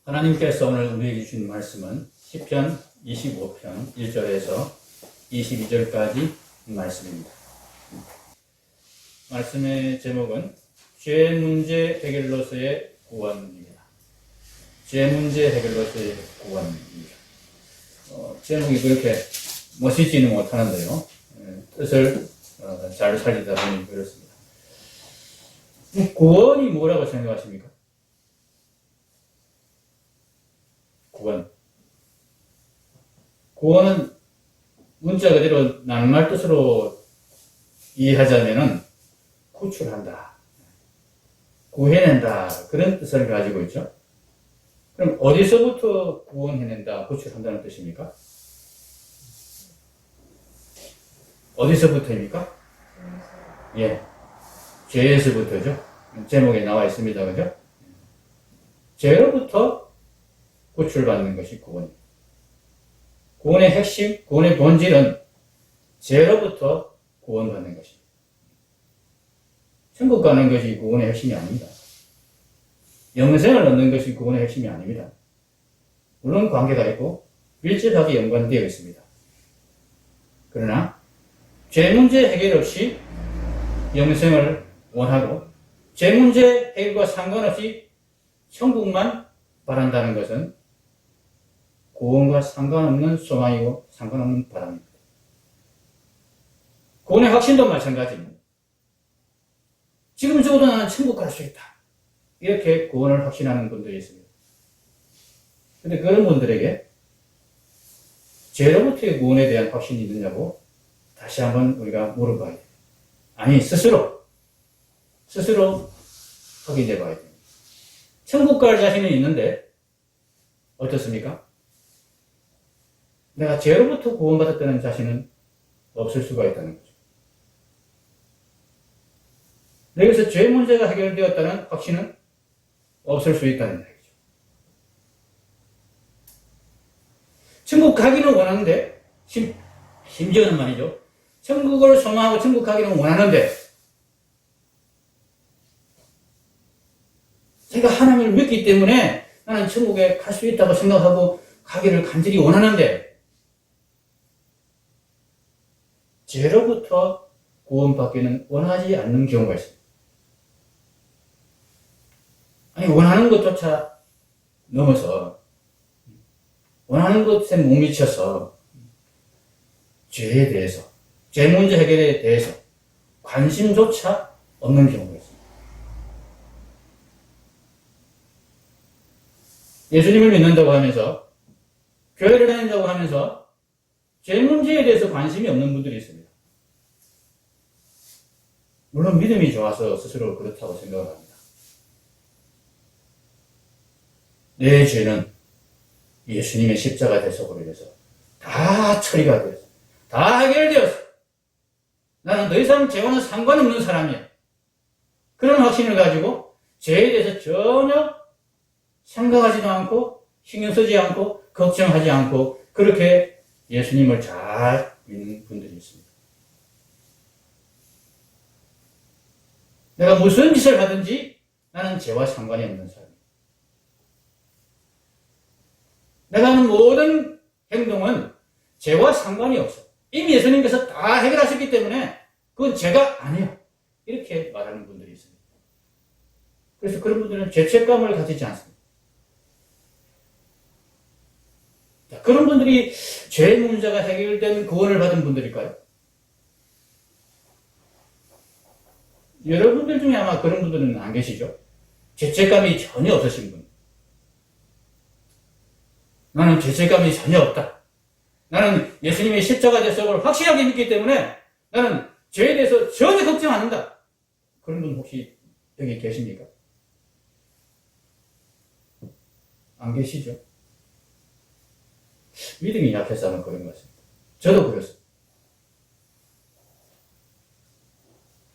하나님께서 오늘 우리에게 주신 말씀은 시편 25편 1절에서 22절까지 말씀입니다. 말씀의 제목은 죄 문제 해결로서의 구원입니다. 죄 문제 해결로서의 구원입니다. 제목이 그렇게 멋있지는 못하는데요. 뜻을 잘 살리다 보니 그렇습니다. 구원이 뭐라고 생각하십니까? 구원은 문자 그대로 낱말 뜻으로 이해하자면은 구출한다, 구해낸다, 그런 뜻을 가지고 있죠. 그럼 어디서부터 구원해낸다, 구출한다는 뜻입니까? 어디서부터입니까? 예, 죄에서부터죠. 제목에 나와 있습니다. 그죠? 죄로부터 구출받는 것이 구원입니다. 구원의 핵심, 구원의 본질은 죄로부터 구원받는 것입니다. 천국 가는 것이 구원의 핵심이 아닙니다. 영생을 얻는 것이 구원의 핵심이 아닙니다. 물론 관계가 있고 밀접하게 연관되어 있습니다. 그러나 죄 문제 해결 없이 영생을 원하고 죄 문제 해결과 상관없이 천국만 바란다는 것은 구원과 상관없는 소망이고 상관없는 바람입니다. 구원의 확신도 마찬가지입니다. 지금 적어도 나는 천국 갈 수 있다, 이렇게 구원을 확신하는 분들이 있습니다. 그런데 그런 분들에게 죄로부터의 구원에 대한 확신이 있느냐고 다시 한번 우리가 물어봐야 됩니다. 아니, 스스로 확인해 봐야 됩니다. 천국 갈 자신은 있는데 어떻습니까? 내가 죄로부터 구원받았다는 자신은 없을 수가 있다는 거죠. 여기서 죄 문제가 해결되었다는 확신은 없을 수 있다는 얘기죠. 천국 가기는 원하는데, 심지어는 말이죠, 천국을 소망하고 천국 가기는 원하는데, 제가 하나님을 믿기 때문에 나는 천국에 갈 수 있다고 생각하고 가기를 간절히 원하는데, 죄로부터 구원받기는 원하지 않는 경우가 있습니다. 아니, 원하는 것조차 넘어서 원하는 것에 못 미쳐서 죄에 대해서, 죄 문제 해결에 대해서 관심조차 없는 경우가 있습니다. 예수님을 믿는다고 하면서, 교회를 다닌다고 하면서 죄 문제에 대해서 관심이 없는 분들이 있습니다. 물론 믿음이 좋아서 스스로 그렇다고 생각을 합니다. 내 죄는 예수님의 십자가 대속으로 인해서 다 처리가 되었어, 다 해결되었어, 나는 더 이상 죄와는 상관없는 사람이야, 그런 확신을 가지고 죄에 대해서 전혀 생각하지도 않고 신경 쓰지 않고 걱정하지 않고 그렇게 예수님을 잘 믿는 분들이 있습니다. 내가 무슨 짓을 하든지 나는 죄와 상관이 없는 사람이에요. 내가 하는 모든 행동은 죄와 상관이 없어. 이미 예수님께서 다 해결하셨기 때문에 그건 죄가 아니에요, 이렇게 말하는 분들이 있습니다. 그래서 그런 분들은 죄책감을 가지지 않습니다. 자, 그런 분들이 죄 문제가 해결된 구원을 받은 분들일까요? 여러분들 중에 아마 그런 분들은 안 계시죠? 죄책감이 전혀 없으신 분. 나는 죄책감이 전혀 없다, 나는 예수님의 십자가 대속을 확실하게 믿기 때문에 나는 죄에 대해서 전혀 걱정 안 한다, 그런 분 혹시 여기 계십니까? 안 계시죠? 믿음이 약해서 아마 그런 것 같습니다. 저도 그렇습니다.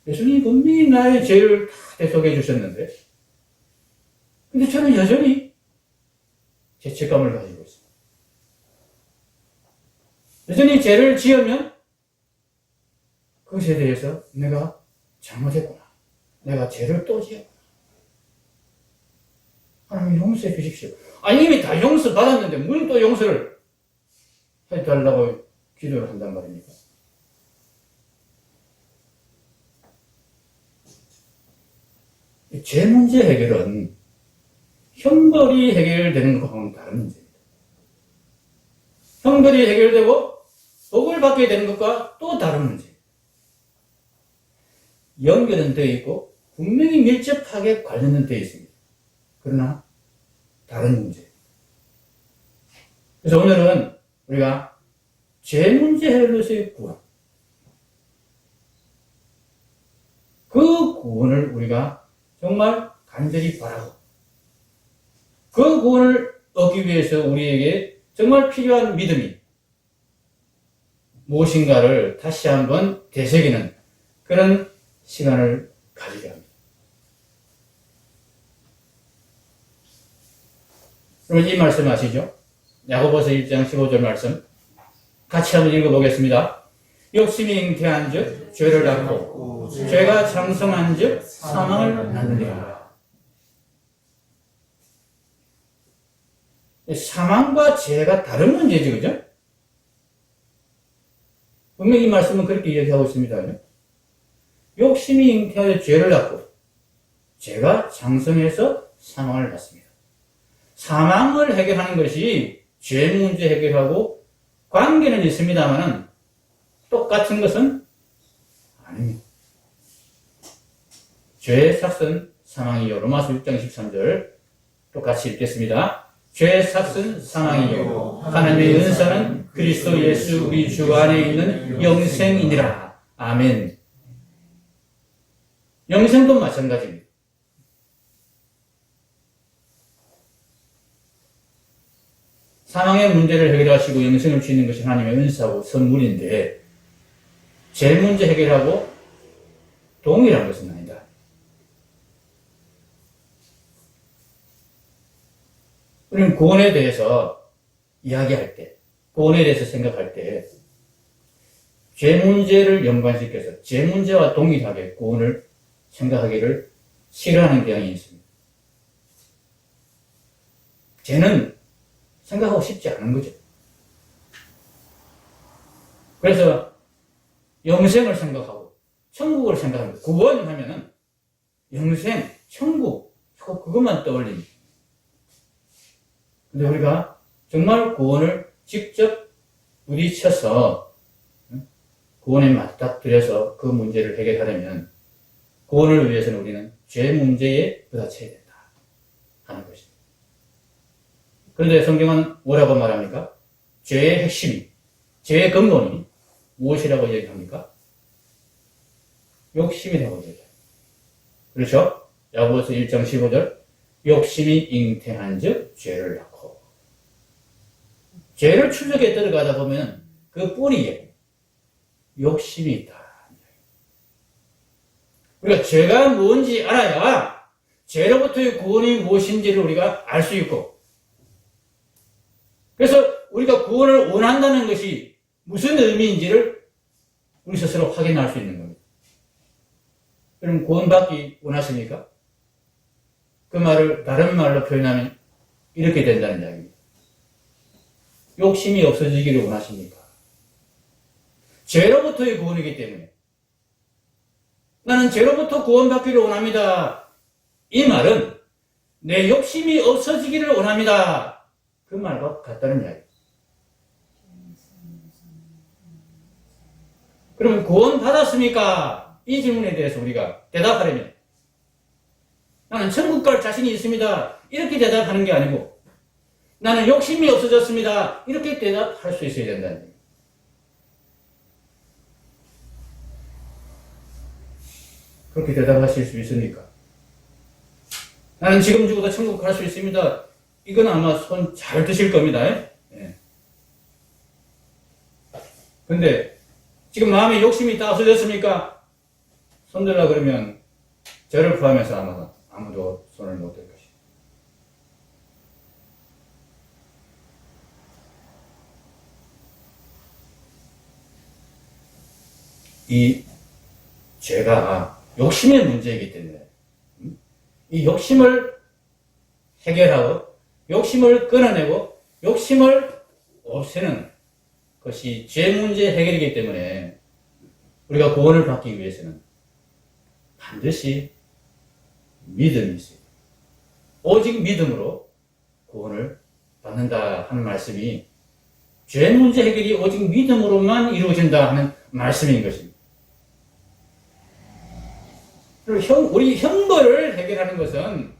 예수님이 분명히 나의 죄를 다 대속해 주셨는데, 근데 저는 여전히 죄책감을 가지고 있습니다. 여전히 죄를 지으면 그것에 대해서 내가 잘못했구나, 내가 죄를 또 지었구나, 하나님 용서해 주십시오. 아니, 이미 다 용서 받았는데, 뭘 또 용서를 해달라고 기도를 한단 말입니까? 죄 문제 해결은 형벌이 해결되는 것과는 다른 문제입니다. 형벌이 해결되고 복을 받게 되는 것과 또 다른 문제입니다. 연결은 되어 있고 분명히 밀접하게 관련은 되어 있습니다. 그러나 다른 문제. 그래서 오늘은 우리가 죄 문제 해결로서의 구원, 그 구원을 우리가 정말 간절히 바라고 그 구원을 얻기 위해서 우리에게 정말 필요한 믿음이 무엇인가를 다시 한번 되새기는 그런 시간을 가지게 합니다. 그러면 이 말씀 아시죠? 야고보서 1장 15절 말씀 같이 한번 읽어보겠습니다. 욕심이 잉태한 즉 죄를 낳고 죄가 장성한 즉 사망을 낳느니라. 사망과 죄가 다른 문제지, 그죠? 분명히 이 말씀은 그렇게 이야기하고 있습니다. 욕심이 잉태하여 죄를 낳고 죄가 장성해서 사망을 낳습니다. 사망을 해결하는 것이 죄 문제 해결하고 관계는 있습니다만 똑같은 것은 아닙니다. 죄의 삭은 사망이요. 로마서 6장 13절 똑같이 읽겠습니다. 죄의 삭은 사망이요 하나님의 은사는 그리스도 예수 우리 주 안에 있는 영생이니라. 아멘. 영생도 마찬가지입니다. 사망의 문제를 해결하시고 영생을 주시는 것이 하나님의 은사고 선물인데 죄 문제 해결하고 동일한 것은 아니다. 우리는 구원에 대해서 이야기할 때, 구원에 대해서 생각할 때 죄 문제를 연관시켜서 죄 문제와 동일하게 구원을 생각하기를 싫어하는 경향이 있습니다. 죄는 생각하고 싶지 않은 거죠. 그래서 영생을 생각하고 천국을 생각합니다. 구원하면은 영생, 천국, 그것만 떠올립니다. 근데 우리가 정말 구원을 직접 부딪혀서 구원에 맞닥뜨려서 그 문제를 해결하려면 구원을 위해서는 우리는 죄 문제에 부딪혀야 된다 하는 것입니다. 그런데 성경은 뭐라고 말합니까? 죄의 핵심이, 죄의 근본이 무엇이라고 얘기합니까? 욕심이라고 얘기해요. 그렇죠? 야고보서 1장 15절 욕심이 잉태한 즉 죄를 낳고 죄를 추적에 들어가다 보면 그 뿌리에 욕심이 있다. 우리가 죄가 뭔지 알아야 죄로부터의 구원이 무엇인지를 우리가 알 수 있고 그래서 우리가 구원을 원한다는 것이 무슨 의미인지를 우리 스스로 확인할 수 있는 겁니다. 그럼 구원받기 원하십니까? 그 말을 다른 말로 표현하면 이렇게 된다는 이야기입니다. 욕심이 없어지기를 원하십니까? 죄로부터의 구원이기 때문에 나는 죄로부터 구원받기를 원합니다. 이 말은 내 욕심이 없어지기를 원합니다. 그 말과 같다는 이야기입니다. 그러면 구원 받았습니까? 이 질문에 대해서 우리가 대답하려면 나는 천국 갈 자신이 있습니다. 이렇게 대답하는 게 아니고 나는 욕심이 없어졌습니다. 이렇게 대답할 수 있어야 된다는 얘기입니다. 그렇게 대답하실 수 있습니까? 나는 지금 죽어도 천국 갈 수 있습니다. 이건 아마 손 잘 드실 겁니다. 예. 근데 지금 마음에 욕심이 다 없어졌습니까? 손들라 그러면 저를 포함해서 아무도 손을 못 들 것입니다. 이 죄가 욕심의 문제이기 때문에 이 욕심을 해결하고 욕심을 끊어내고 욕심을 없애는 것이 죄 문제 해결이기 때문에 우리가 구원을 받기 위해서는 반드시 믿음이 있어요. 오직 믿음으로 구원을 받는다 하는 말씀이 죄 문제 해결이 오직 믿음으로만 이루어진다 하는 말씀인 것입니다. 그리고 우리 형벌을 해결하는 것은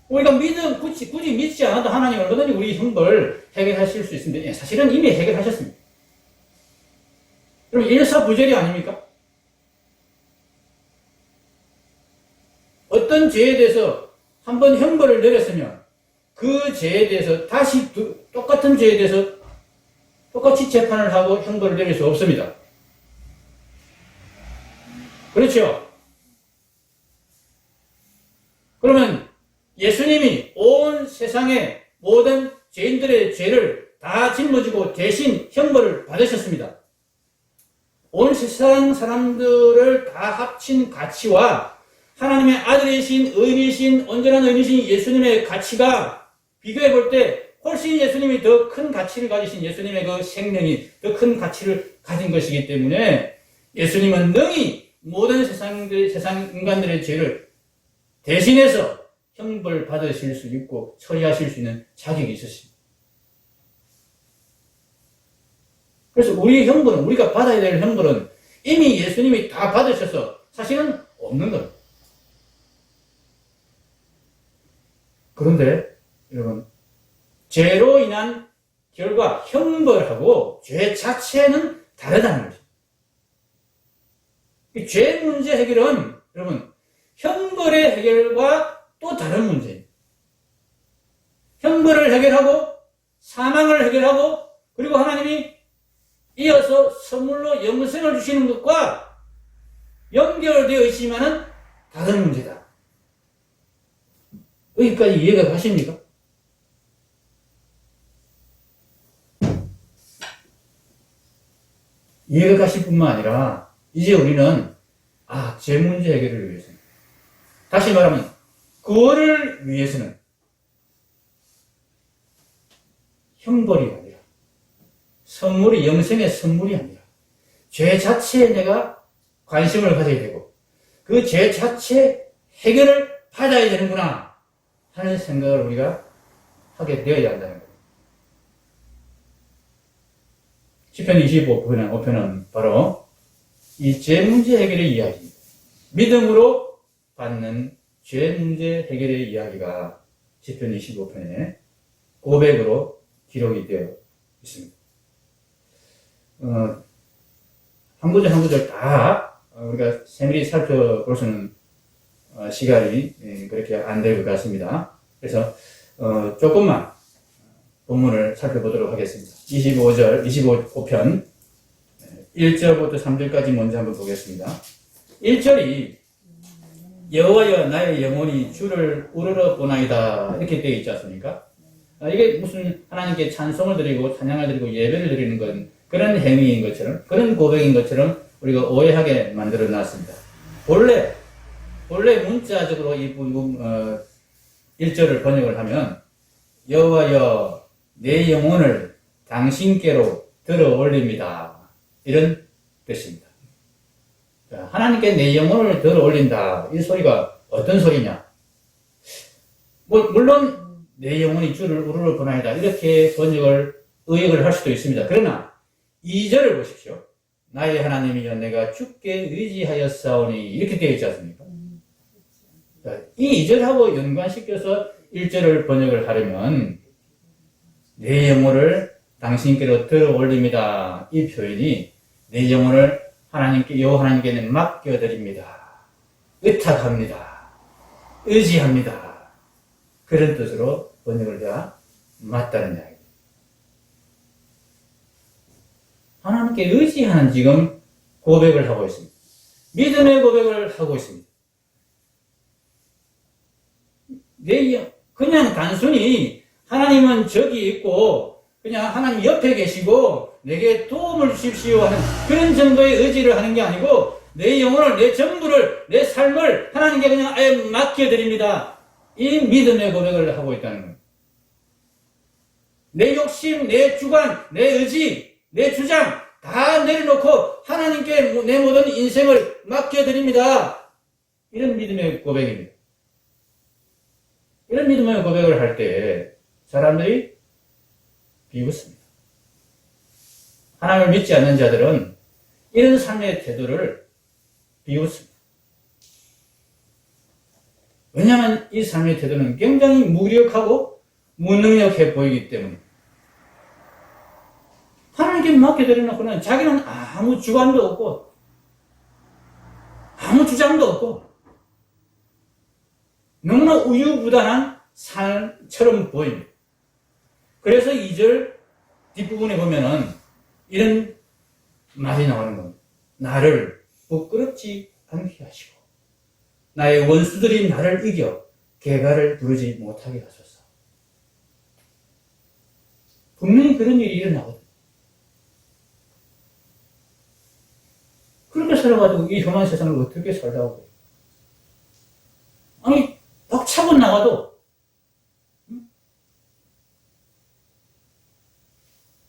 우리가 굳이 믿지 않아도 하나님 얼마든지 우리 형벌 해결하실 수 있습니다. 사실은 이미 해결하셨습니다. 그럼 일사부절이 아닙니까? 어떤 죄에 대해서 한번 형벌을 내렸으면 그 죄에 대해서 다시 똑같은 죄에 대해서 똑같이 재판을 하고 형벌을 내릴 수 없습니다. 그렇죠? 그러면 예수님이 온 세상의 모든 죄인들의 죄를 다 짊어지고 대신 형벌을 받으셨습니다. 온 세상 사람들을 다 합친 가치와 하나님의 아들이신 의인이신 온전한 의인이신 예수님의 가치가 비교해 볼 때 훨씬 예수님이 더 큰 가치를 가지신 예수님의 그 생명이 더 큰 가치를 가진 것이기 때문에 예수님은 능히 모든 세상 인간들의 죄를 대신해서 형벌 받으실 수 있고 처리하실 수 있는 자격이 있으십니다. 그래서 우리가 받아야 될 형벌은 이미 예수님이 다 받으셔서 사실은 없는 겁니다. 그런데 여러분, 죄로 인한 결과, 형벌하고 죄 자체는 다르다는 거죠. 이 죄 문제 해결은 여러분, 형벌의 해결과 또 다른 문제입니다. 형벌을 해결하고 사망을 해결하고 그리고 하나님이 이어서 선물로 영생을 주시는 것과 연결되어 있지만은 다른 문제다. 여기까지 이해가 가십니까? 이해가 가실 뿐만 아니라 이제 우리는 죄 문제 해결을 위해서는, 다시 말하면 구원을 위해서는 형벌이 아니라 선물이, 영생의 선물이 아니라 죄 자체에 내가 관심을 가져야 되고 그 죄 자체 해결을 받아야 되는구나 하는 생각을 우리가 하게 되어야 한다는 거예요. 시편 25편은 바로 이 죄 문제 해결의 이야기입니다. 믿음으로 받는 죄 문제 해결의 이야기가 시편 25편에 고백으로 기록이 되어 있습니다. 한 구절 한 구절 다 우리가 세밀히 살펴볼 수는 시간이 그렇게 안 될 것 같습니다. 그래서 조금만 본문을 살펴보도록 하겠습니다. 25편 1절부터 3절까지 먼저 한번 보겠습니다. 1절이 여호와여 나의 영혼이 주를 우러러 보나이다 이렇게 되어 있지 않습니까? 이게 무슨 하나님께 찬송을 드리고 찬양을 드리고 예배를 드리는 건 그런 행위인 것처럼, 그런 고백인 것처럼 우리가 오해하게 만들어 놨습니다. 원래 문자적으로 이 1절을 번역을 하면 여호와여 내 영혼을 당신께로 들어 올립니다 이런 뜻입니다. 하나님께 내 영혼을 들어 올린다 이 소리가 어떤 소리냐? 물론 내 영혼이 주를 우러러 보나이다 이렇게 의역을 할 수도 있습니다. 그러나 2절을 보십시오. 나의 하나님이여 내가 주께 의지하였사오니 이렇게 되어 있지 않습니까? 이 2절하고 연관시켜서 1절을 번역을 하려면 내 영혼을 당신께로 들어 올립니다 이 표현이 내 영혼을 여호와 하나님께는 맡겨드립니다, 의탁합니다, 의지합니다 그런 뜻으로 번역을 해야 맞다는 이야기입니다. 하나님께 의지하는 지금 고백을 하고 있습니다. 믿음의 고백을 하고 있습니다. 그냥 단순히 하나님은 저기 있고 그냥 하나님 옆에 계시고 내게 도움을 주십시오 하는 그런 정도의 의지를 하는 게 아니고 내 영혼을, 내 전부를, 내 삶을 하나님께 그냥 아예 맡겨드립니다. 이 믿음의 고백을 하고 있다는 겁니다. 내 욕심, 내 주관, 내 의지, 내 주장 다 내려놓고 하나님께 내 모든 인생을 맡겨드립니다. 이런 믿음의 고백입니다. 이런 믿음의 고백을 할 때 사람들이 비웃습니다. 하나님을 믿지 않는 자들은 이런 삶의 태도를 비웃습니다. 왜냐하면 이 삶의 태도는 굉장히 무력하고 무능력해 보이기 때문에 하나님께 맡겨드려놓고는 자기는 아무 주관도 없고 아무 주장도 없고 너무나 우유부단한 삶처럼 보입니다. 그래서 2절 뒷부분에 보면은 이런 말이 나오는 겁니다. 나를 부끄럽지 않게 하시고 나의 원수들이 나를 이겨 개가를 부르지 못하게 하소서. 분명히 그런 일이 일어나거든요. 그렇게 살아가지고 이 험한 세상을 어떻게 살다가 그래요? 아니 막 차고 나가도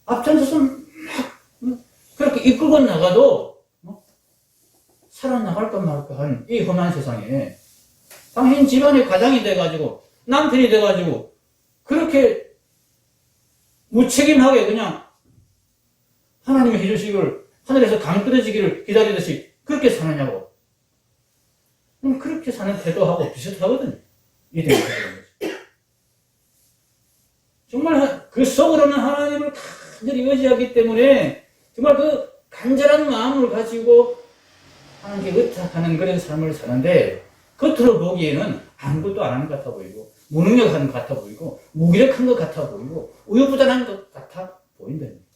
앞장서서 막 그렇게 이끌고 나가도 살아나갈까 말까 하는 이 험한 세상에 당신 집안의 가장이 돼가지고 남편이 돼가지고 그렇게 무책임하게 그냥 하나님의 해주시기를 하늘에서 강 떨어지기를 기다리듯이 그렇게 사느냐고. 그렇게 사는 태도하고 비슷하거든요. 이들이 정말 그 속으로는 하나님을 간절히 의지하기 때문에 정말 그 간절한 마음을 가지고 하나님께 의탁하는 그런 삶을 사는데 겉으로 보기에는 아무것도 안 하는 것 같아 보이고 무능력한 것 같아 보이고 무기력한 것 같아 보이고 우유부단한 것 같아 보인다는 거예요.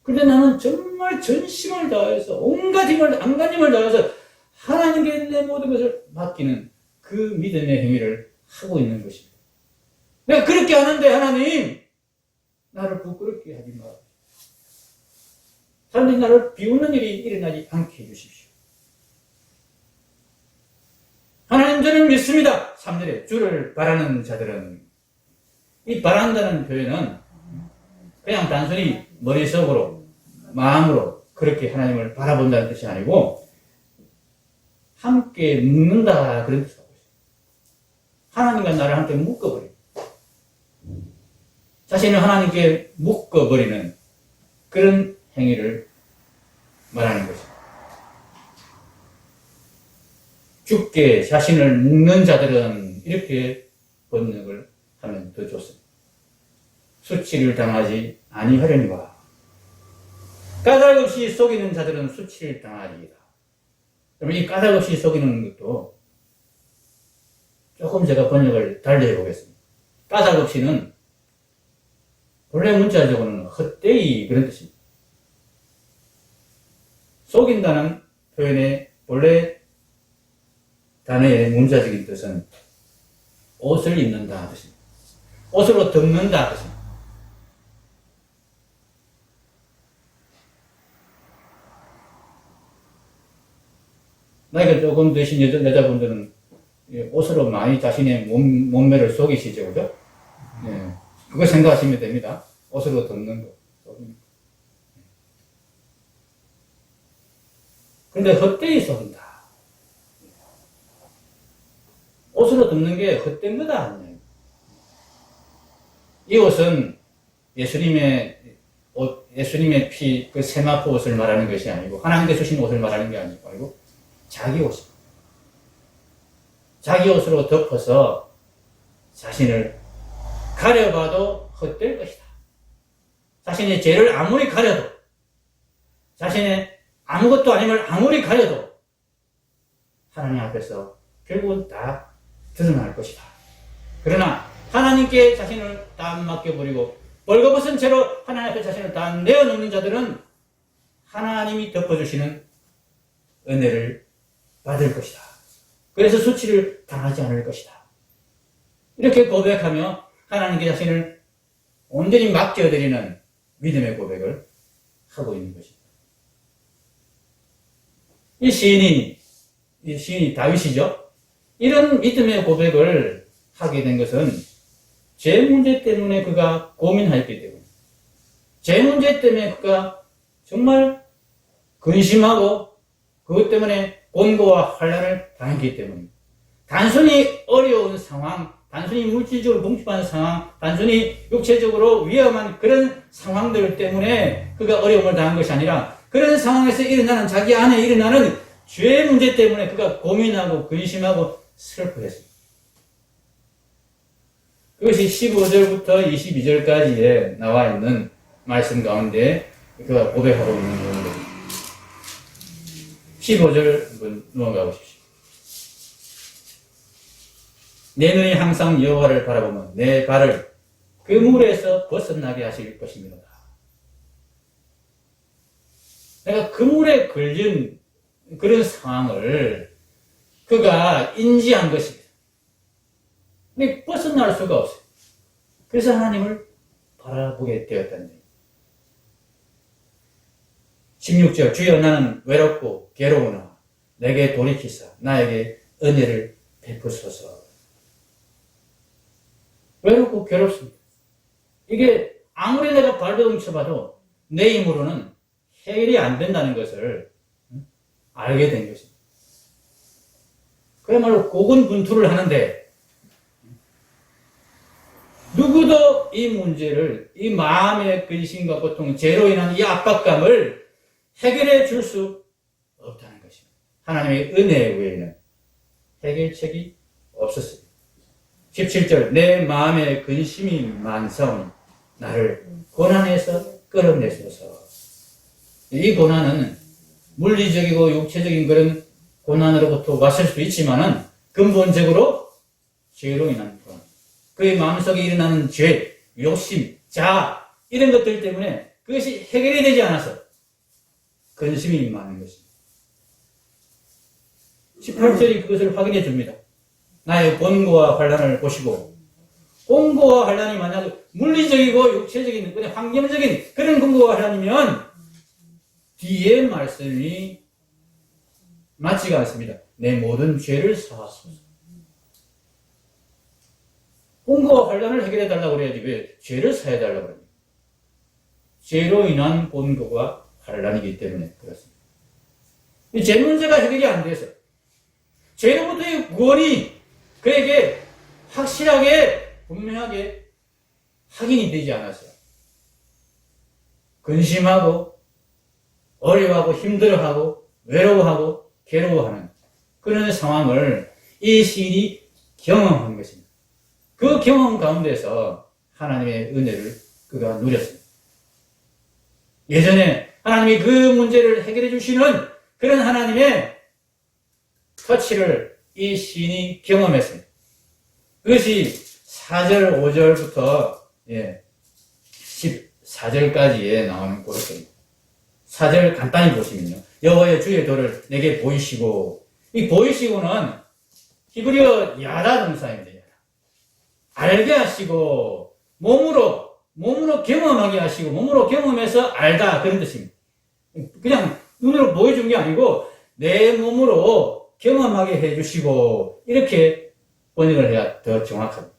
근데 나는 정말 전심을 다해서 온갖 힘을 안간힘을 다해서 하나님께 내 모든 것을 맡기는 그 믿음의 행위를 하고 있는 것입니다. 내가 그렇게 하는데 하나님 나를 부끄럽게 하지 마. 사람들이 나를 비웃는 일이 일어나지 않게 해주십시오. 하나님 저는 믿습니다. 3절에 주를 바라는 자들은 이 바란다는 표현은 그냥 단순히 머릿속으로 마음으로 그렇게 하나님을 바라본다는 뜻이 아니고 함께 묶는다 그런 뜻이라고 있어요. 하나님과 나를 함께 묶어버려요. 자신을 하나님께 묶어버리는 그런 행위를 말하는 것입니다. 죽게 자신을 묶는 자들은 이렇게 번역을 하면 더 좋습니다. 수치를 당하지 아니하려니와 까닭없이 속이는 자들은 수치를 당하리이다. 그러면 이 까닭없이 속이는 것도 조금 제가 번역을 달리 해보겠습니다. 까닭없이는 본래 문자적으로는 헛되이 그런 뜻입니다. 속인다는 표현의 본래 단어의 문자적인 뜻은 옷을 입는다 뜻입니다. 옷으로 덮는다 뜻입니다. 나이가 조금 드신 여자분들은 옷으로 많이 자신의 몸매를 속이시죠, 그죠? 네. 그거 생각하시면 됩니다. 옷으로 덮는 거. 근데 헛되이 속인다. 옷으로 덮는 게 헛된 거다. 아니에요. 이 옷은 예수님의 옷, 예수님의 피, 그 세마포 옷을 말하는 것이 아니고, 하나님께 주신 옷을 말하는 게 아니고, 자기 옷입니다. 자기 옷으로 덮어서 자신을 가려봐도 헛될 것이다. 자신의 죄를 아무리 가려도, 자신의 아무것도 아님을 아무리 가려도, 하나님 앞에서 결국은 다 드러날 것이다. 그러나 하나님께 자신을 다 맡겨버리고 벌거벗은 채로 하나님 앞에 자신을 다 내어놓는 자들은 하나님이 덮어주시는 은혜를 받을 것이다. 그래서 수치를 당하지 않을 것이다. 이렇게 고백하며 하나님께 자신을 온전히 맡겨드리는 믿음의 고백을 하고 있는 것입니다. 이 시인이 다윗이죠. 이런 믿음의 고백을 하게 된 것은 죄 문제 때문에 그가 고민했기 때문에, 죄 문제 때문에 그가 정말 근심하고 그것 때문에 곤고와 환난을 당했기 때문에, 단순히 어려운 상황, 단순히 물질적으로 봉핍한 상황, 단순히 육체적으로 위험한 그런 상황들 때문에 그가 어려움을 당한 것이 아니라, 그런 상황에서 일어나는, 자기 안에 일어나는 죄 문제 때문에 그가 고민하고 근심하고 슬퍼했습니다. 그것이 15절부터 22절까지에 나와 있는 말씀 가운데 그가 고백하고 있는 내용입니다. 15절 한번 넘어가 보십시오. 내 눈이 항상 여호와를 바라보면 내 발을 그 물에서 벗어나게 하실 것입니다. 내가 그 물에 걸린 그런 상황을 그가 인지한 것입니다. 근데 벗어날 수가 없어요. 그래서 하나님을 바라보게 되었다는 얘기입니다. 16절, 주여 나는 외롭고 괴로우나 내게 돌이키사 나에게 은혜를 베푸소서. 외롭고 괴롭습니다. 이게 아무리 내가 발버둥 쳐봐도 내 힘으로는 해결이 안 된다는 것을 알게 된 것입니다. 그야말로 고군분투를 하는데 누구도 이 문제를, 이 마음의 근심과 고통, 죄로 인한 이 압박감을 해결해 줄 수 없다는 것입니다. 하나님의 은혜 외에는 해결책이 없었습니다. 17절, 내 마음에 근심이 많사오니 나를 고난에서 끌어내소서. 이 고난은 물리적이고 육체적인 그런 고난으로부터 왔을 수도 있지만은 근본적으로 죄로 인한 고난, 그의 마음속에 일어나는 죄, 욕심, 자아 이런 것들 때문에 그것이 해결이 되지 않아서 근심이 많은 것입니다. 18절이 그것을 확인해 줍니다. 나의 곤고와 환난을 보시고, 곤고와 환난이 만약 물리적이고 육체적인 그냥 환경적인 그런 곤고와 환난이면 뒤에 말씀이 맞지가 않습니다. 내 모든 죄를 사하소서. 곤고와 환난을 해결해 달라고 그래야지 왜 죄를 사해 달라고 그럽니까? 죄로 인한 곤고와 환난이기 때문에 그렇습니다. 이 죄 문제가 해결이 안 돼서 죄로부터의 구원이 그에게 확실하게 분명하게 확인이 되지 않았어요. 근심하고 어려워하고 힘들어하고 외로워하고 괴로워하는 그런 상황을 이 시인이 경험한 것입니다. 그 경험 가운데서 하나님의 은혜를 그가 누렸습니다. 예전에 하나님이 그 문제를 해결해 주시는 그런 하나님의 터치를 이 시인이 경험했습니다. 그것이 4절, 5절부터 14절까지에 나오는 고백입니다. 4절 간단히 보시면요. 여호와의 주의 도를 내게 보이시고, 이 보이시고는 히브리어 야다 동사입니다. 알게 하시고, 몸으로 경험하게 하시고, 몸으로 경험해서 알다, 그런 뜻입니다. 그냥 눈으로 보여준 게 아니고 내 몸으로 경험하게 해주시고, 이렇게 번역을 해야 더 정확합니다.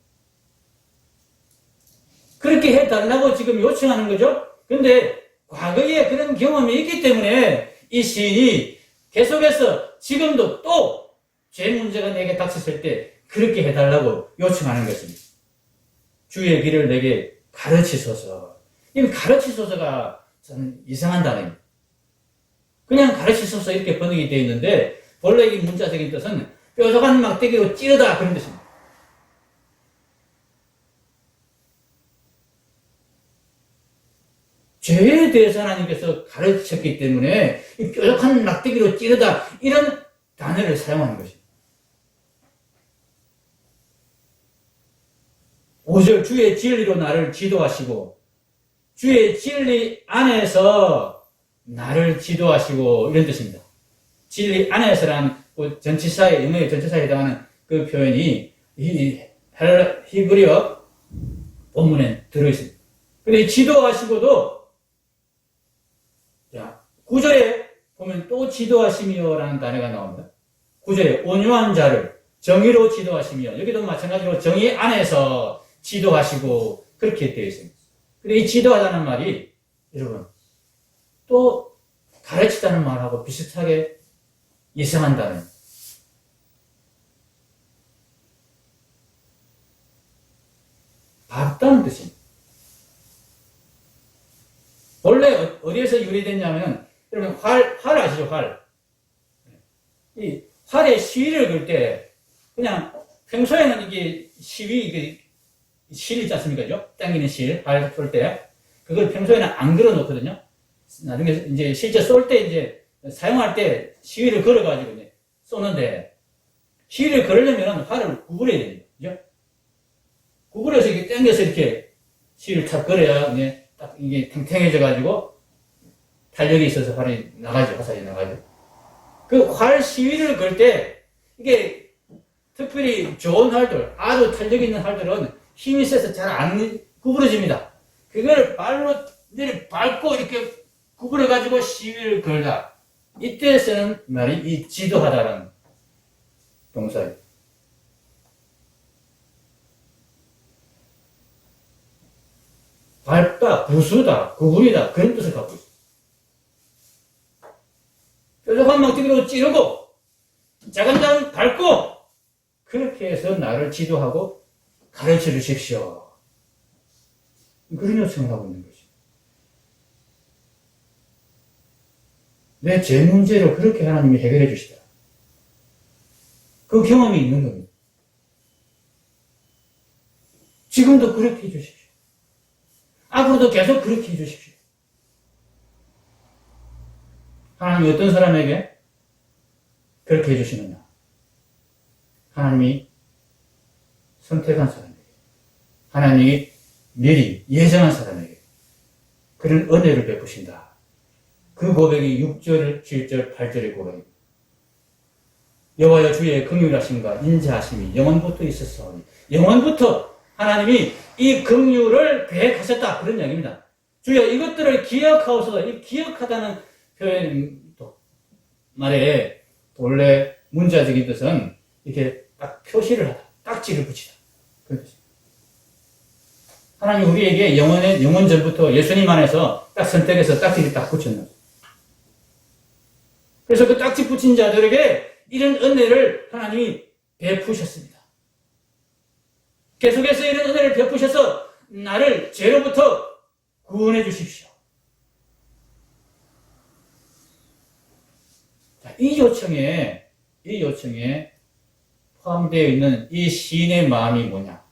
그렇게 해달라고 지금 요청하는 거죠. 근데 과거에 그런 경험이 있기 때문에 이 시인이 계속해서 지금도 또 죄 문제가 내게 닥쳤을 때 그렇게 해달라고 요청하는 것입니다. 주의 길을 내게 가르치소서. 이 가르치소서가 저는 이상한 단어입니다. 그냥 가르치소서 이렇게 번역이 되어 있는데 본래 이 문자적인 뜻은 뾰족한 막대기로 찌르다, 그런 뜻입니다. 죄에 대해서 하나님께서 가르쳤기 때문에 이 뾰족한 막대기로 찌르다, 이런 단어를 사용하는 것입니다. 5절, 주의 진리로 나를 지도하시고, 주의 진리 안에서 나를 지도하시고, 이런 뜻입니다. 진리 안에서란 전치사에, 영어의 전치사에 해당하는 그 표현이 이 히브리어 본문에 들어있습니다. 근데 지도하시고도, 자, 9절에 보면 또 지도하시며라는 단어가 나옵니다. 9절에 온유한 자를 정의로 지도하시며 여기도 마찬가지로 정의 안에서 지도하시고 그렇게 되어 있습니다. 근데 이 지도하다는 말이 여러분 또 가르치다는 말하고 비슷하게 이상한다는 밟다는 뜻입니다. 원래 어디에서 유래됐냐면 여러분 활 아시죠? 활. 이 활에 시위를 걸 때 그냥 평소에는 이게 시위 이게 실 있지 않습니까? 그죠? 당기는 실, 활 쏠 때 그걸 평소에는 안 걸어 놓거든요. 나중에 이제 실제 쏠 때 이제 사용할 때 시위를 걸어가지고 이제 쏘는데 시위를 걸으려면 활을 구부려야 됩니다. 그죠? 구부려서 이렇게 당겨서 이렇게 시위를 탁 걸어야 이제 딱 이게 탱탱해져가지고 탄력이 있어서 활이 나가죠. 화살이 나가죠. 그 활 시위를 걸 때 이게 특별히 좋은 활들, 아주 탄력 있는 활들은 힘이 세서 잘 안 구부러집니다. 그걸 발로 밟고 이렇게 구부려가지고 시위를 걸다. 이때 쓰는 말이 이 지도하다라는 동사예요. 밟다, 부수다, 구부리다 그런 뜻을 갖고 있어요. 뾰족한 망치로 찌르고 자간자간 밟고 그렇게 해서 나를 지도하고 가르쳐 주십시오. 그런 요청을 하고 있는 거죠. 내 제 문제로 그렇게 하나님이 해결해 주시다. 그 경험이 있는 겁니다. 지금도 그렇게 해 주십시오. 앞으로도 계속 그렇게 해 주십시오. 하나님이 어떤 사람에게 그렇게 해 주시느냐? 하나님이 선택한 사람에게, 하나님이 미리 예정한 사람에게 그런 은혜를 베푸신다. 그 고백이 6절, 7절, 8절의 고백입니다. 여호와여 주의 긍휼하심과 인자하심이 영원부터 있었사오니 영원부터 하나님이 이 긍휼을 계획하셨다. 그런 이야기입니다. 주여 이것들을 기억하옵소서. 이 기억하다는 표현도 말에 원래 문자적인 뜻은 이렇게 딱 표시를 하다. 딱지를 붙이다. 그런 뜻입니다. 하나님 우리에게 영원 전부터 예수님 안에서 딱 선택해서 딱지를 딱 붙였는. 그래서 그 딱지 붙인 자들에게 이런 은혜를 하나님이 베푸셨습니다. 계속해서 이런 은혜를 베푸셔서 나를 죄로부터 구원해 주십시오. 자, 이 요청에 포함되어 있는 이 시인의 마음이 뭐냐?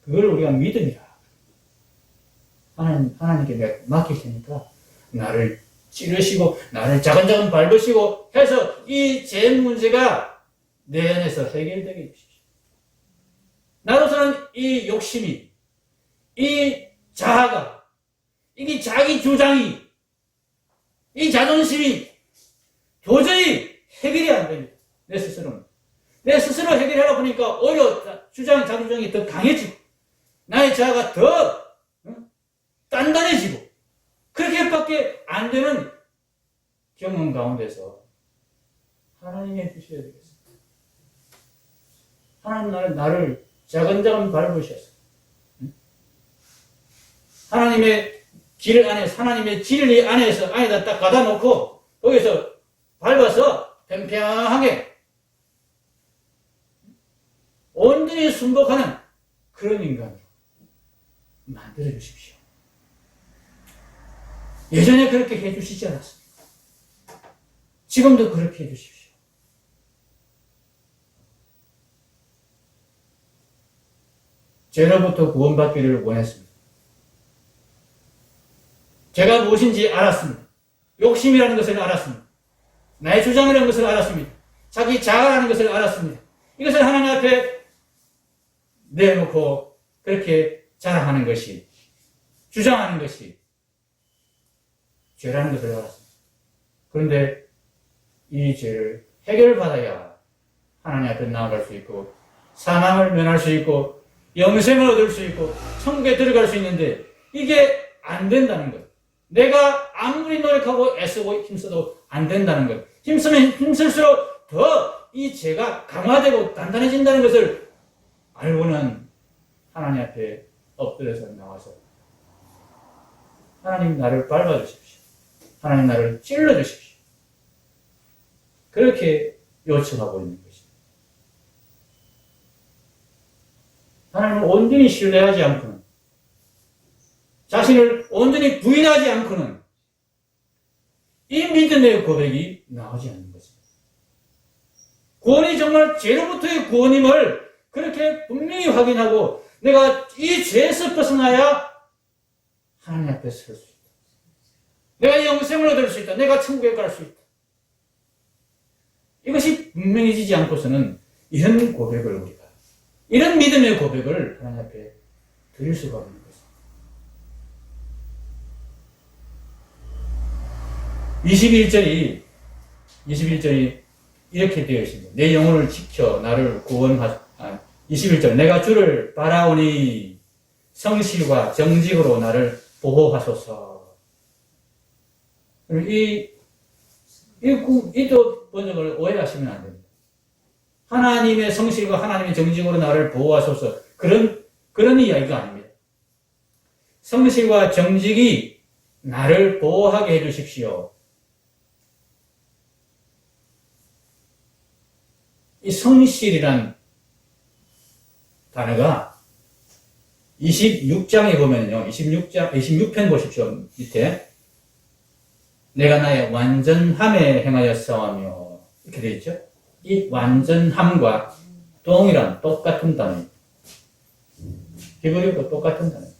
그걸 우리가 믿음이라. 하나님께 맡길 테니까 나를 찌르시고 나를 자근자근 밟으시고 해서 이 제 문제가 내 안에서 해결되게 해주십시오. 나로서는 이 욕심이, 이 자아가, 이게 자기 주장이, 이 자존심이 도저히 해결이 안 됩니다. 내 스스로는. 내 스스로 해결하다 보니까 오히려 자주장이 더 강해지고 나의 자아가 더 단단해지고 그렇게밖에 안 되는 경험 가운데서 하나님이 해주셔야 되겠습니다. 하나님 나를 자근자근 밟으셔서 하나님의 길 안에서 하나님의 진리 안에다 딱 가다 놓고 거기서 밟아서 평평하게 온전히 순복하는 그런 인간으로 만들어 주십시오. 예전에 그렇게 해주시지 않았습니까? 지금도 그렇게 해주십시오. 죄로부터 구원받기를 원했습니다. 제가 무엇인지 알았습니다. 욕심이라는 것을 알았습니다. 나의 주장이라는 것을 알았습니다. 자기 자아라는 것을 알았습니다. 이것을 하나님 앞에 내놓고 그렇게 자랑하는 것이, 주장하는 것이 죄라는 것을 알았습니다. 그런데 이 죄를 해결받아야 하나님 앞에 나아갈 수 있고 사망을 면할 수 있고 영생을 얻을 수 있고 천국에 들어갈 수 있는데 이게 안 된다는 것. 내가 아무리 노력하고 애쓰고 힘써도 안 된다는 것. 힘쓰면 힘쓸수록 더 이 죄가 강화되고 단단해진다는 것을 알고는 하나님 앞에 엎드려서 나와서 하나님 나를 밟아주십시오. 하나님 나를 찔러주십시오. 그렇게 요청하고 있는 것입니다. 하나님을 온전히 신뢰하지 않고는, 자신을 온전히 부인하지 않고는 이 믿음의 고백이 나오지 않는 것입니다. 구원이 정말 죄로부터의 구원임을 그렇게 분명히 확인하고 내가 이 죄에서 벗어나야 하나님 앞에 설 수 있다. 내가 영생을 얻을 수 있다. 내가 천국에 갈 수 있다. 이것이 분명해지지 않고서는 이런 고백을 우리가, 이런 믿음의 고백을 하나님 앞에 드릴 수가 없는 것입니다. 21절이 이렇게 되어 있습니다. 내 영혼을 지켜 나를 구원하소서. 21절 내가 주를 바라오니 성실과 정직으로 나를 보호하소서. 이도 번역을 오해하시면 안 됩니다. 하나님의 성실과 하나님의 정직으로 나를 보호하소서. 그런 이야기가 아닙니다. 성실과 정직이 나를 보호하게 해주십시오. 이 성실이란 단어가 26장에 보면요. 26편 보십시오. 밑에. 내가 나의 완전함에 행하여 싸우며. 이렇게 되어 있죠. 이 완전함과 동일한 똑같은 단어입니다. 히브리어도 똑같은 단어입니다.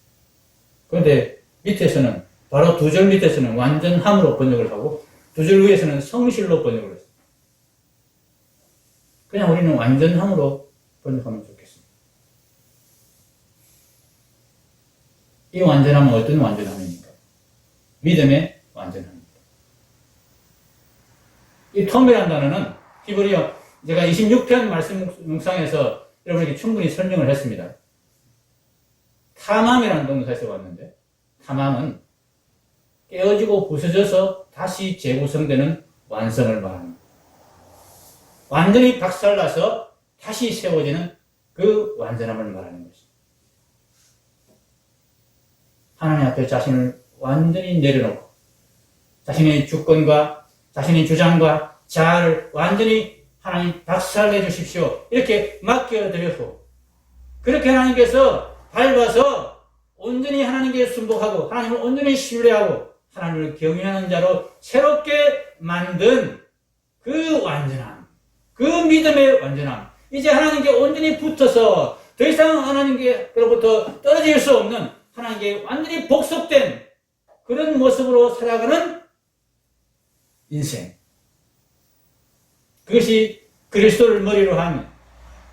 그런데 밑에서는, 바로 두 절 밑에서는 완전함으로 번역을 하고, 두 절 위에서는 성실로 번역을 했습니다. 그냥 우리는 완전함으로 번역하면 좋겠습니다. 이 완전함은 어떤 완전함입니까? 믿음의 완전함입니다. 이 톰이라는 단어는 히브리어, 제가 26편 말씀 묵상에서 여러분에게 충분히 설명을 했습니다. 탐함이라는 동사에서 왔는데, 탐함은 깨어지고 부서져서 다시 재구성되는 완성을 말합니다. 완전히 박살나서 다시 세워지는 그 완전함을 말하는 것입니다. 하나님 앞에 자신을 완전히 내려놓고 자신의 주권과 자신의 주장과 자아를 완전히 하나님 박살내 주십시오. 이렇게 맡겨드렸고, 그렇게 하나님께서 밟아서 온전히 하나님께 순복하고 하나님을 온전히 신뢰하고 하나님을 경외하는 자로 새롭게 만든 그 완전함, 그 믿음의 완전함, 이제 하나님께 온전히 붙어서 더 이상 하나님께로부터 떨어질 수 없는 하나님께 완전히 복속된 그런 모습으로 살아가는 인생. 그것이 그리스도를 머리로 한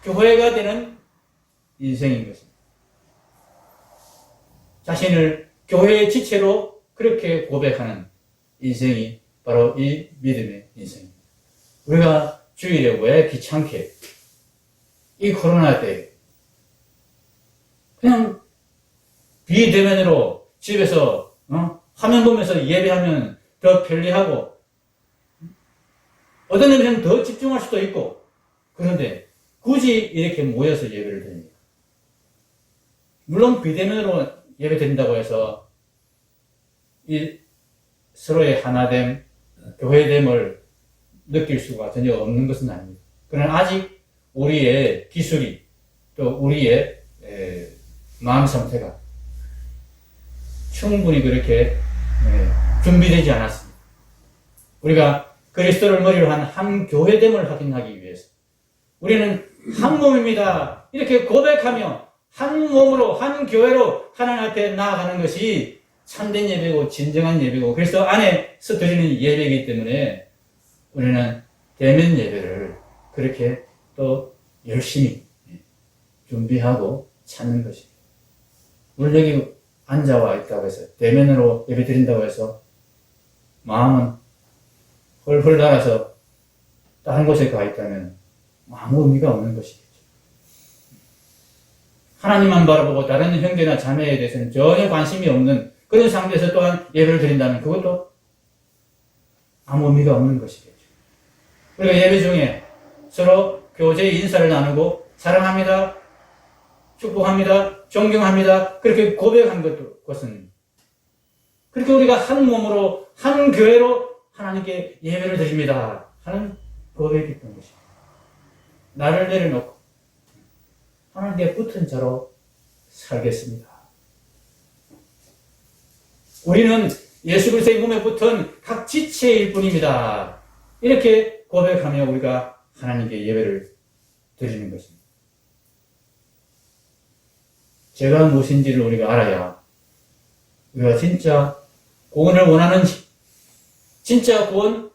교회가 되는 인생인 것입니다. 자신을 교회의 지체로 그렇게 고백하는 인생이 바로 이 믿음의 인생입니다. 우리가 주일에 왜 귀찮게 이 코로나 때 그냥 비대면으로 집에서 화면 보면서 예배하면 더 편리하고 어떤 데는 더 집중할 수도 있고, 그런데 굳이 이렇게 모여서 예배를 드립니다. 물론 비대면으로 예배 드린다고 해서 이 서로의 하나됨, 교회됨을 느낄 수가 전혀 없는 것은 아닙니다. 그러나 아직 우리의 기술이 또 우리의 마음 상태가 충분히 그렇게 준비되지 않았습니다. 우리가 그리스도를 머리로 한 교회됨을 확인하기 위해서 우리는 한 몸입니다. 이렇게 고백하며 한 몸으로 한 교회로 하나님 앞에 나아가는 것이 참된 예배고 진정한 예배고, 그래서 안에서 드리는 예배이기 때문에 우리는 대면 예배를 그렇게 또 열심히 준비하고 찾는 것입니다. 우리 여기 앉아와 있다고 해서 대면으로 예배 드린다고 해서 마음은 헐헐 날아서 다른 곳에 가 있다면 아무 의미가 없는 것이겠죠. 하나님만 바라보고 다른 형제나 자매에 대해서는 전혀 관심이 없는 그런 상태에서 또한 예배를 드린다면 그것도 아무 의미가 없는 것이겠죠. 우리가 예배 중에 서로 교제 인사를 나누고 사랑합니다, 축복합니다, 존경합니다. 그렇게 고백한 것은 그렇게 우리가 한 몸으로 한 교회로 하나님께 예배를 드립니다 하는 고백이 있던 것입니다. 나를 내려놓고 하나님께 붙은 자로 살겠습니다. 우리는 예수 그리스도의 몸에 붙은 각 지체일 뿐입니다. 이렇게 고백하며 우리가 하나님께 예배를 드리는 것입니다. 죄가 무엇인지를 우리가 알아야 우리가 진짜 구원을 원하는지, 진짜 구원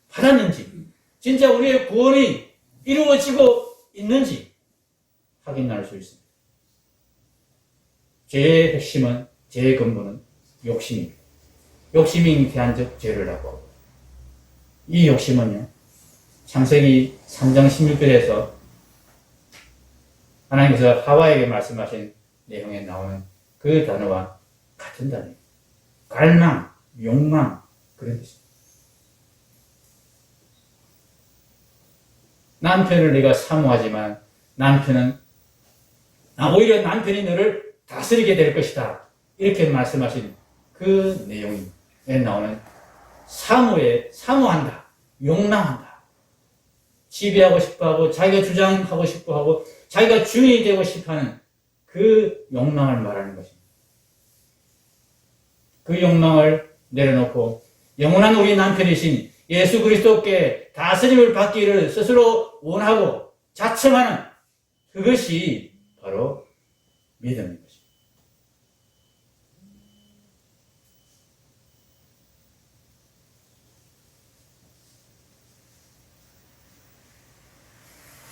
받았는지, 진짜 우리의 구원이 이루어지고 있는지 확인할 수 있습니다. 죄의 핵심은, 죄의 근본은 욕심입니다. 욕심이 대한적 죄를 하고, 이 욕심은요, 창세기 3장 16절에서 하나님께서 하와에게 말씀하신 내용에 나오는 그 단어와 같은 단어예요. 갈망, 욕망, 그런 뜻입니다. 남편을 내가 사모하지만 오히려 남편이 너를 다스리게 될 것이다. 이렇게 말씀하신 그 내용에 나오는 사모한다, 욕망한다. 지배하고 싶어하고, 자기가 주장하고 싶어하고, 자기가 주인이 되고 싶어하는 그 욕망을 말하는 것입니다. 그 욕망을 내려놓고 영원한 우리 남편이신 예수 그리스도께 다스림을 받기를 스스로 원하고 자청하는 그것이 바로 믿음인 것입니다.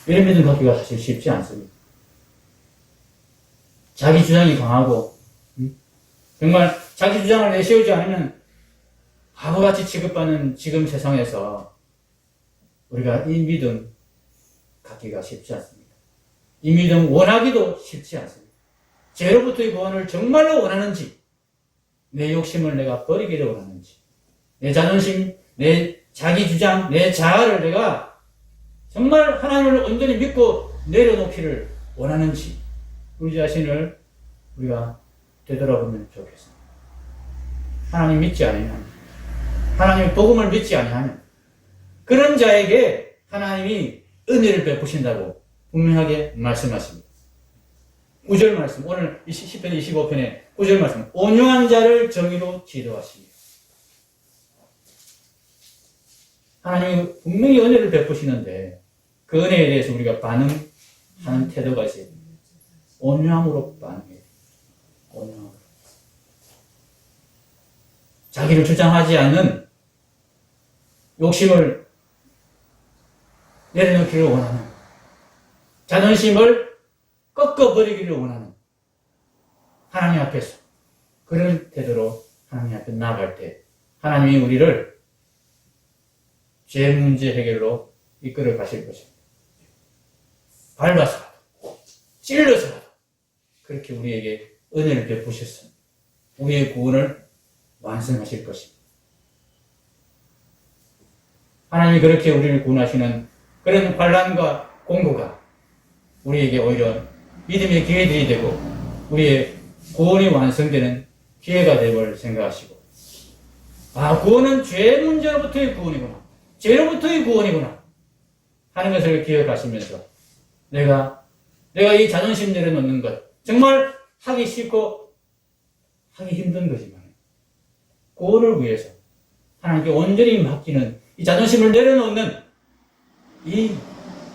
이런 믿음 갖기가 사실 쉽지 않습니다. 자기 주장이 강하고 정말 자기 주장을 내세우지 않으면 바보같이 취급받는 지금 세상에서 우리가 이 믿음 갖기가 쉽지 않습니다. 이 믿음 원하기도 쉽지 않습니다. 죄로부터의 구원을 정말로 원하는지, 내 욕심을 내가 버리기를 원하는지, 내 자존심, 내 자기 주장, 내 자아를 내가 정말 하나님을 온전히 믿고 내려놓기를 원하는지 우리 자신을 우리가 되돌아보면 좋겠습니다. 하나님 믿지 않으면, 하나님의 복음을 믿지 아니하면 그런 자에게 하나님이 은혜를 베푸신다고 분명하게 말씀하십니다. 9절 말씀, 오늘 10편 25편의 9절 말씀, 온유한 자를 정의로 지도하십니다. 하나님이 분명히 은혜를 베푸시는데 그 은혜에 대해서 우리가 반응하는 태도가 있어야 됩니다. 온유함으로 반응해야 됩니다. 온유함으로. 자기를 주장하지 않는 욕심을 내려놓기를 원하는, 자존심을 꺾어버리기를 원하는 하나님 앞에서 그런 태도로 하나님 앞에 나아갈 때 하나님이 우리를 죄 문제 해결로 이끌어 가실 것입니다. 밟아서라도, 찔러서라도 그렇게 우리에게 은혜를 베푸셔서 우리의 구원을 완성하실 것입니다. 하나님이 그렇게 우리를 구원하시는 그런 환난과 공고가 우리에게 오히려 믿음의 기회들이 되고 우리의 구원이 완성되는 기회가 되걸 생각하시고, 구원은 죄 문제로부터의 구원이구나, 죄로부터의 구원이구나 하는 것을 기억하시면서 내가 이 자존심 내려놓는 것 정말 하기 싫고 하기 힘든 거지만 구원을 위해서 하나님께 온전히 맡기는 이 자존심을 내려놓는 이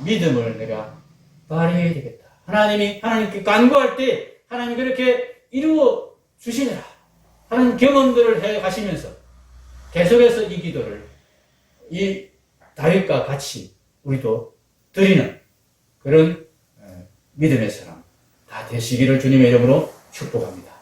믿음을 내가 발휘해야 되겠다. 하나님께 간구할 때 하나님이 그렇게 이루어 주시느라 하는 경험들을 해 가시면서 계속해서 이 기도를 이 다윗과 같이 우리도 드리는 그런 믿음의 사람 다 되시기를 주님의 이름으로 축복합니다.